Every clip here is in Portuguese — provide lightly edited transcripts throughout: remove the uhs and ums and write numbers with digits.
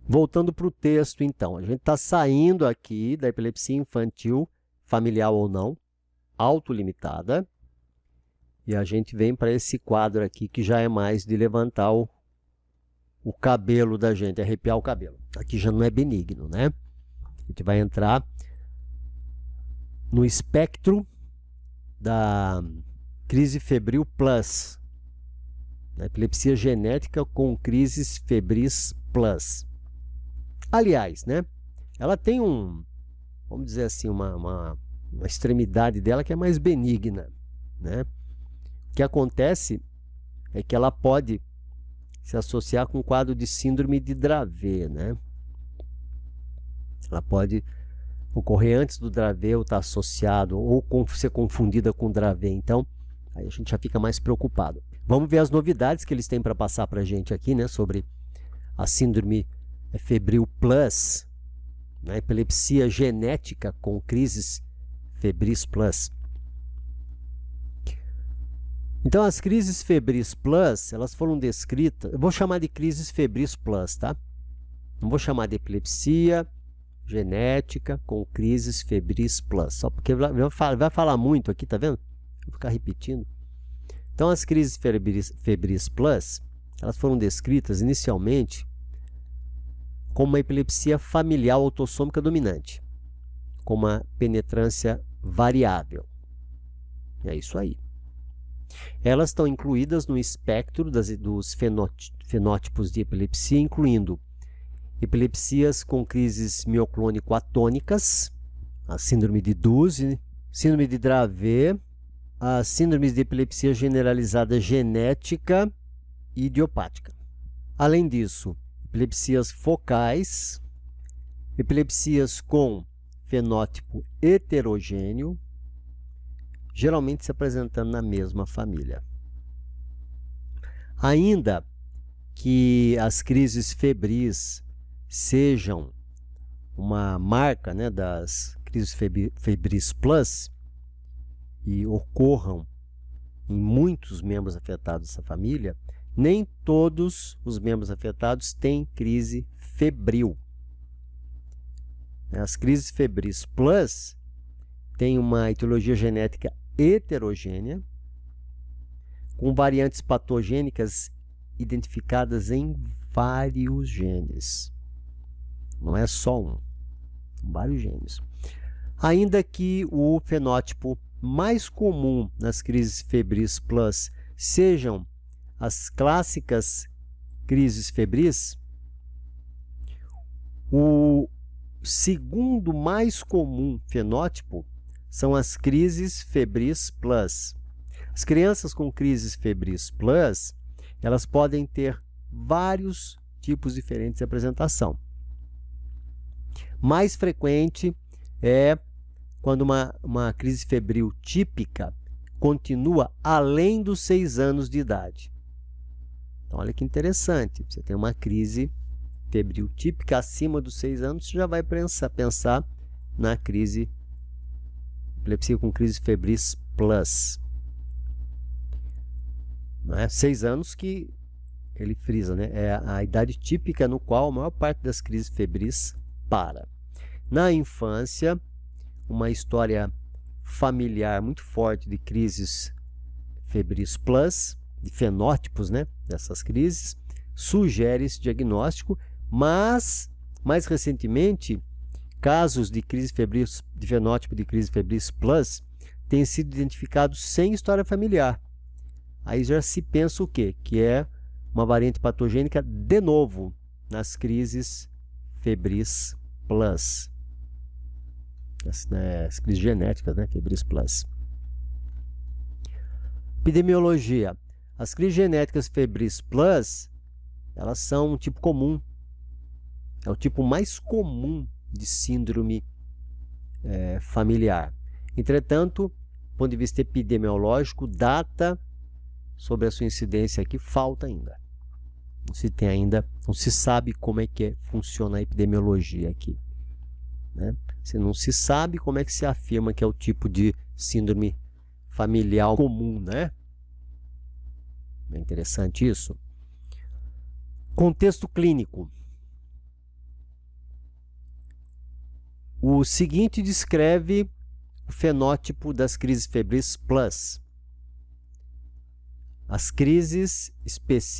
Voltando para o texto, então, a gente está saindo aqui da epilepsia infantil, familiar ou não, autolimitada, e a gente vem para esse quadro aqui que já é mais de levantar o cabelo da gente, arrepiar o cabelo. Aqui já não é benigno, né? A gente vai entrar no espectro da crise febril plus, né? Epilepsia genética com crises febris plus. Aliás, né? Ela tem vamos dizer assim, uma extremidade dela que é mais benigna, né? O que acontece é que ela pode se associar com o quadro de síndrome de Dravet, né? Ela pode ocorrer antes do Dravet ou estar associado ou ser confundida com Dravet. Então, aí a gente já fica mais preocupado. Vamos ver as novidades que eles têm para passar para a gente aqui, né? Sobre a síndrome febril plus, né? Epilepsia genética com crises febris plus. Então, as crises febris plus, elas foram descritas, eu vou chamar de crises febris plus, tá? Não vou chamar de epilepsia genética com crises febris plus, só porque vai falar muito aqui, tá vendo? Vou ficar repetindo. Então, as crises febris plus, elas foram descritas inicialmente como uma epilepsia familiar autossômica dominante, com uma penetrância variável. É isso aí. Elas estão incluídas no espectro dos fenótipos de epilepsia, incluindo epilepsias com crises mioclônico-atônicas, a síndrome de Duse, síndrome de Dravet, as síndromes de epilepsia generalizada genética e idiopática. Além disso, epilepsias focais, epilepsias com fenótipo heterogêneo, geralmente se apresentando na mesma família. Ainda que as crises febris sejam uma marca, né, das crises febris plus e ocorram em muitos membros afetados dessa família, nem todos os membros afetados têm crise febril. As crises febris plus têm uma etiologia genética heterogênea, com variantes patogênicas identificadas em vários genes. Não é só um, vários genes. Ainda que o fenótipo mais comum nas crises febris plus sejam as clássicas crises febris, o segundo mais comum fenótipo são as crises febris plus. As crianças com crises febris plus, elas podem ter vários tipos diferentes de apresentação. Mais frequente é quando uma crise febril típica continua além dos 6 anos de idade. Então, olha que interessante. Você tem uma crise febril típica acima dos 6 anos, você já vai pensar na crise epilepsia com crise febris plus. Não é? 6 anos que ele frisa, né? É a idade típica no qual a maior parte das crises febris para. Na infância, uma história familiar muito forte de crises febris plus, de fenótipos, né, dessas crises, sugere esse diagnóstico, mas, mais recentemente, casos de crise febris, de fenótipo de crise febris plus, têm sido identificados sem história familiar. Aí já se pensa o quê? Que é uma variante patogênica de novo nas crises febris plus. As crises genéticas, né? Febris plus. Epidemiologia. As crises genéticas febris plus, elas são um tipo comum. É o tipo mais comum de síndrome familiar. Entretanto, do ponto de vista epidemiológico, data sobre a sua incidência aqui falta ainda. Não se tem ainda, não se sabe como é que funciona a epidemiologia aqui, né? Se não se sabe, como é que se afirma que é o tipo de síndrome familiar comum, né? É interessante isso. Contexto clínico. O seguinte descreve o fenótipo das crises febris plus. As crises,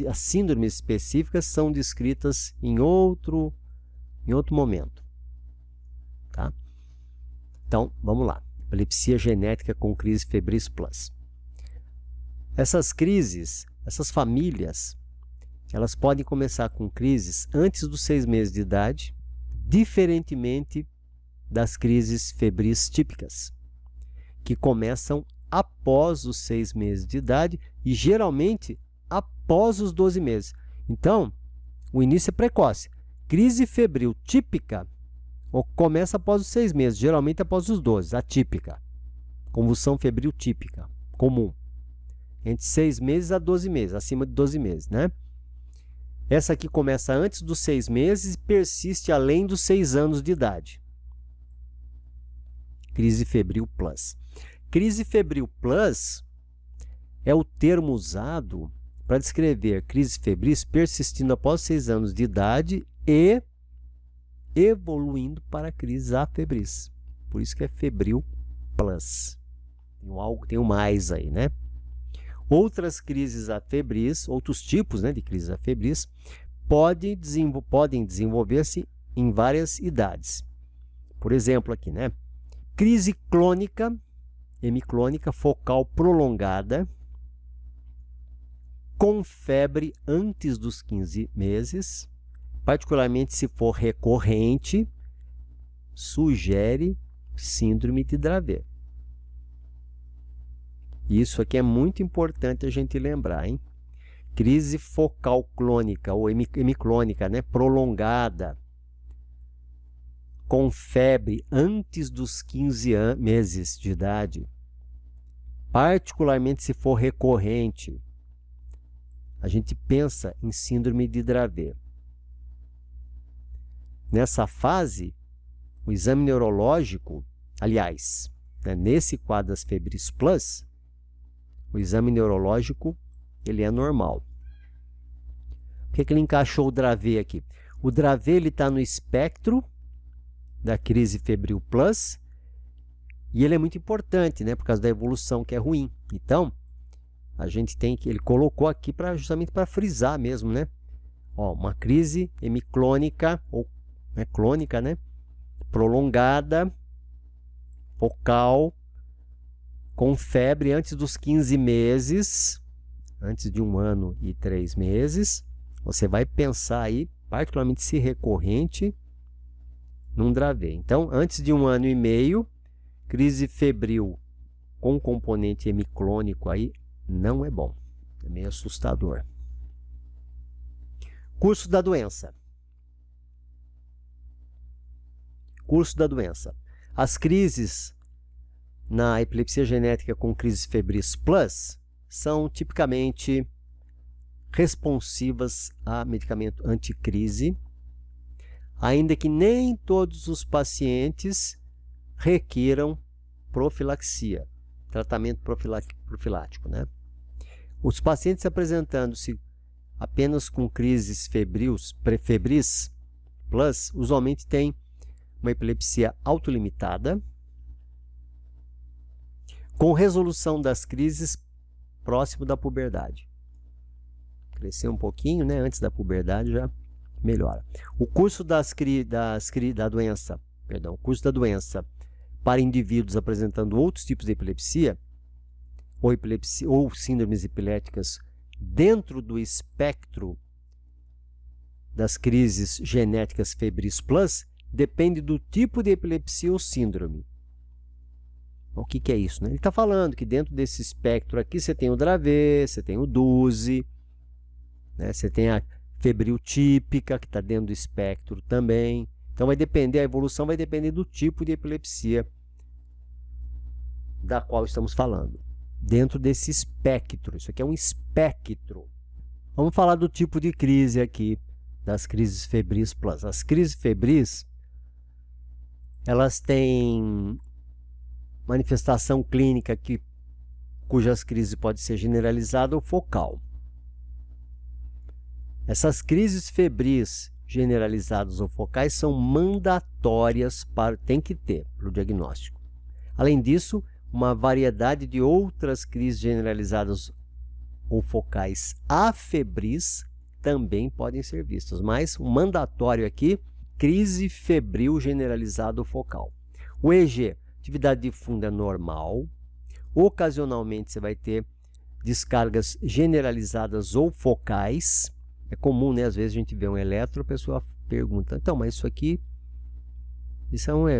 as síndromes específicas são descritas em outro momento. Tá? Então, vamos lá. Epilepsia genética com crise febris plus. Essas crises, essas famílias, elas podem começar com crises antes dos 6 meses de idade, diferentemente das crises febris típicas, que começam após os 6 meses de idade e geralmente após os 12 meses. Então, o início é precoce. Crise febril típica começa após os 6 meses, geralmente após os 12, atípica. Convulsão febril típica, comum. Entre 6 meses a 12 meses, acima de 12 meses, né? Essa aqui começa antes dos 6 meses e persiste além dos 6 anos de idade. Crise febril plus. Crise febril plus é o termo usado para descrever crises febris persistindo após 6 anos de idade e evoluindo para crises afebris. Por isso que é febril plus. Tem um mais aí, né? Outras crises afebris, outros tipos, né, de crises afebris, podem desenvolver-se em várias idades. Por exemplo, aqui, né? Crise clônica, hemiclônica, focal prolongada, com febre antes dos 15 meses, particularmente se for recorrente, sugere síndrome de Dravet. Isso aqui é muito importante a gente lembrar, hein? Crise focal clônica ou hemiclônica, né? Prolongada, com febre antes dos 15 meses de idade, particularmente se for recorrente, a gente pensa em síndrome de Dravet. Nessa fase, o exame neurológico, aliás, né, nesse quadro das febris plus, o exame neurológico ele é normal. Por que ele encaixou o Dravet aqui? O Dravet está no espectro da crise febril plus e ele é muito importante, né, por causa da evolução que é ruim. Então, a gente tem que ele colocou aqui justamente para frisar mesmo, né? Ó, uma crise hemiclônica ou clônica, né? Prolongada, focal, com febre antes dos 15 meses, antes de 1 ano e 3 meses. Você vai pensar aí, particularmente se recorrente, num Dravet. Então, antes de 1 ano e meio, crise febril com componente hemiclônico aí não é bom. É meio assustador. Curso da doença. Curso da doença. As crises na epilepsia genética com crises febris plus são tipicamente responsivas a medicamento anticrise, ainda que nem todos os pacientes requiram profilaxia, tratamento profilático, né? Os pacientes apresentando-se apenas com crises febris plus, usualmente têm uma epilepsia autolimitada, com resolução das crises próximo da puberdade. Crescer um pouquinho, né, antes da puberdade já melhora. O curso da doença para indivíduos apresentando outros tipos de epilepsia ou síndromes epiléticas dentro do espectro das crises genéticas febris plus depende do tipo de epilepsia ou síndrome. O que é isso, né? Ele está falando que dentro desse espectro aqui você tem o Dravet, você tem o Duzi, né? Você tem a febril típica, que está dentro do espectro também. Então vai depender, a evolução vai depender do tipo de epilepsia da qual estamos falando. Dentro desse espectro, isso aqui é um espectro. Vamos falar do tipo de crise aqui, das crises febris plus. As crises febris, elas têm manifestação clínica cujas crises pode ser generalizada ou focal. Essas crises febris generalizadas ou focais são mandatórias tem que ter para o diagnóstico. Além disso, uma variedade de outras crises generalizadas ou focais afebris também podem ser vistas, mas o mandatório aqui, crise febril generalizada ou focal. O EG, atividade de fundo é normal, ocasionalmente você vai ter descargas generalizadas ou focais. É comum, né? Às vezes a gente vê um eletro, a pessoa pergunta, então, mas isso aqui,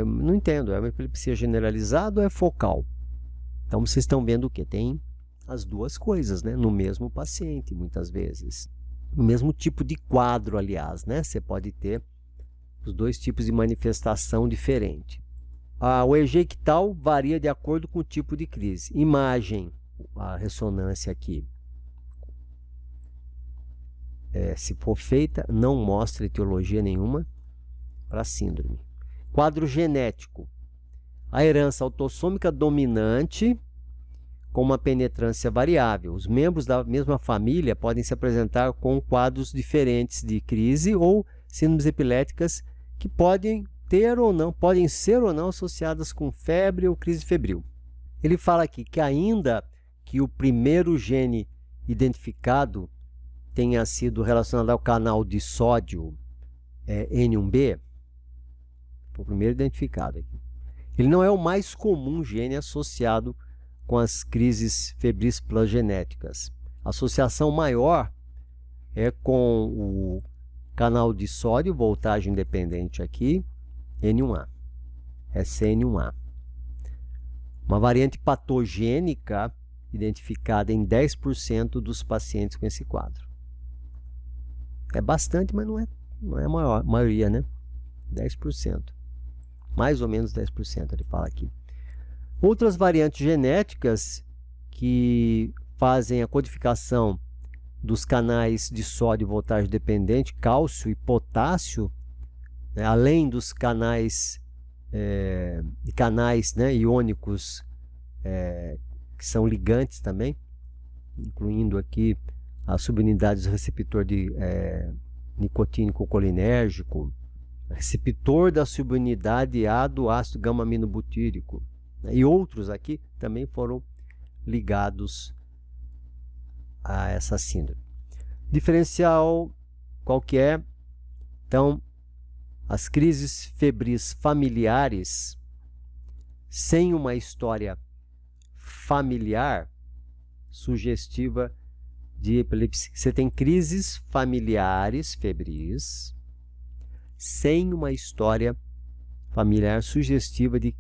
não entendo, é uma epilepsia generalizada ou é focal? Então, vocês estão vendo o que? Tem as duas coisas, né? No mesmo paciente, muitas vezes. O mesmo tipo de quadro, aliás, né? Você pode ter os dois tipos de manifestação diferente. O EG ictal varia de acordo com o tipo de crise. Imagem, a ressonância aqui, se for feita, não mostra etiologia nenhuma para a síndrome. Quadro genético. A herança autossômica dominante com uma penetrância variável. Os membros da mesma família podem se apresentar com quadros diferentes de crise ou síndromes epiléticas que podem ser ou não associadas com febre ou crise febril. Ele fala aqui que ainda que o primeiro gene identificado tenha sido relacionado ao canal de sódio N1B, foi o primeiro identificado aqui. Ele não é o mais comum gene associado com as crises febris genéticas. A associação maior é com o canal de sódio, voltagem independente aqui, N1A, SN1A. Uma variante patogênica identificada em 10% dos pacientes com esse quadro. É bastante, mas não é a maioria, né? 10%. Mais ou menos 10%, ele fala aqui. Outras variantes genéticas que fazem a codificação dos canais de sódio voltagem dependente, cálcio e potássio, né, além dos canais iônicos que são ligantes também, incluindo aqui as subunidades do receptor de nicotínico colinérgico, receptor da subunidade A do ácido gama-aminobutírico, né, e outros aqui também foram ligados a essa síndrome. Diferencial qual que é? Então, as crises febris familiares sem uma história familiar sugestiva de epilepsia. Você tem crises familiares febris sem uma história familiar sugestiva de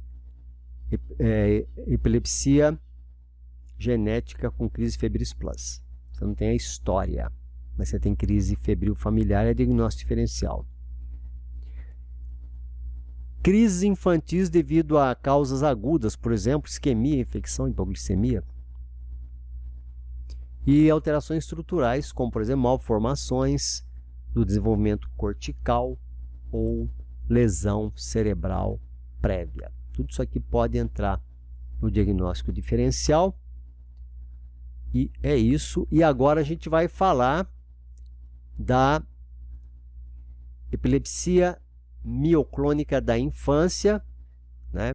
epilepsia genética com crise febris plus. Você não tem a história, mas você tem crise febril familiar, é diagnóstico diferencial. Crises infantis devido a causas agudas, por exemplo, isquemia, infecção, hipoglicemia. E alterações estruturais, como, por exemplo, malformações do desenvolvimento cortical ou lesão cerebral prévia. Tudo isso aqui pode entrar no diagnóstico diferencial. E é isso. E agora a gente vai falar da epilepsia mioclônica da infância